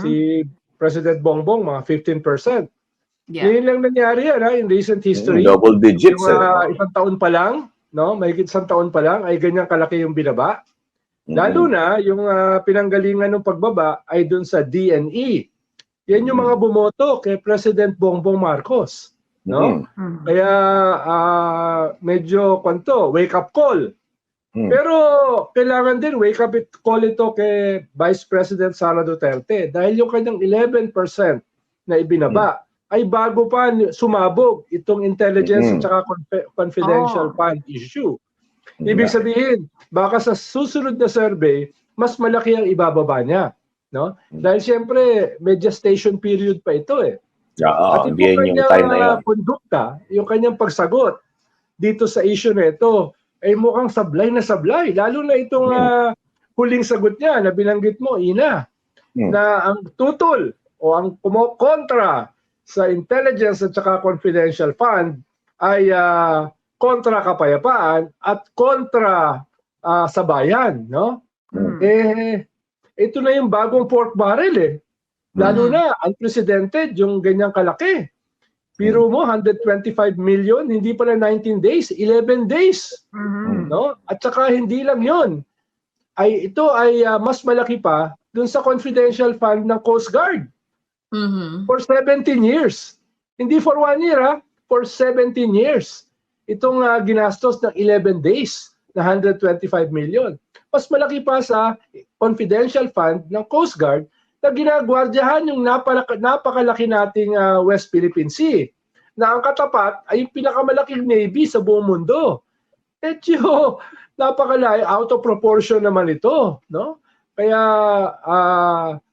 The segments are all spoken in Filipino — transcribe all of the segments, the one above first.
Si President Bongbong, mga 15%. Yeah. Ngayon lang nangyari yan, in recent history. Double digits. Yung isang taon pa lang, no? Mahigit isang taon pa lang, ay ganyan kalaki yung binaba. Lalo na, yung pinanggalingan ng pagbaba ay dun sa DNE. Yan yung mga bumoto kay President Bongbong Marcos. No? Kaya medyo wake up call. Pero kailangan din wake up call ito kay Vice President Sara Duterte dahil yung kanyang 11% na ibinaba ay bago pa sumabog itong intelligence at saka confidential fund issue. Ibig sabihin, baka sa susunod na survey, mas malaki ang ibababa niya. No? Dahil siyempre, may gestation period pa ito eh. At ito kanyang kondukta, yung kanyang pagsagot dito sa issue na ito, ay mukhang sablay na sablay. Lalo na itong huling sagot niya na binanggit mo, Ina, na ang tutol o ang kontra sa intelligence at saka confidential fund ay kontra kapayapaan at kontra sa bayan. No? Ito na yung bagong pork barrel eh. Lalo na, unprecedented yung ganyang kalaki. Pero mo, 125 million, hindi pala 19 days, 11 days. No? At saka hindi lang yon, ito ay mas malaki pa dun sa confidential fund ng Coast Guard. For 17 years. Hindi for 1 year, for 17 years. Itong ginastos ng 11 days na 125 million. Mas malaki pa sa confidential fund ng Coast Guard na ginagwardyahan yung napakalaki nating West Philippine Sea, na ang katapat ay yung pinakamalaking navy sa buong mundo. Medyo napakalaki, out of proportion naman ito, no? Kaya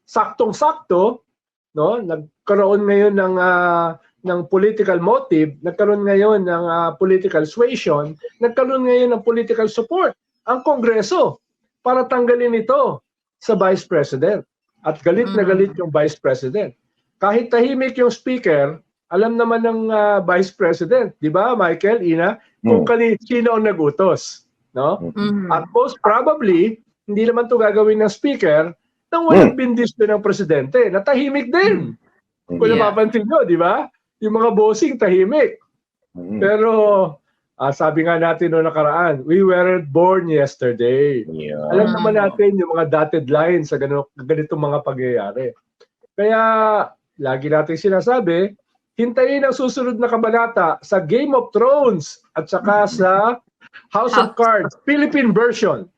saktong-sakto, no? Nagkaroon ngayon ng political motive, nagkaroon ngayon ng political suasion, nagkaroon ngayon ng political support ang Kongreso para tanggalin ito sa Vice President. At galit na galit yung Vice President. Kahit tahimik yung Speaker, alam naman ng Vice President, di ba, Michael, Ina, kung sino ang nagutos. No? At most probably, hindi naman ito gagawin ng Speaker nang walang bindis din ng Presidente, na tahimik din. Kung napapansin nyo, di ba? Yung mga bossing tahimik. Pero sabi nga natin noong nakaraan, we weren't born yesterday. Alam naman natin yung mga dotted lines sa ganitong mga pangyayari. Kaya lagi natin sinasabi, hintayin ang susunod na kabanata sa Game of Thrones at saka sa House of Cards, Philippine version.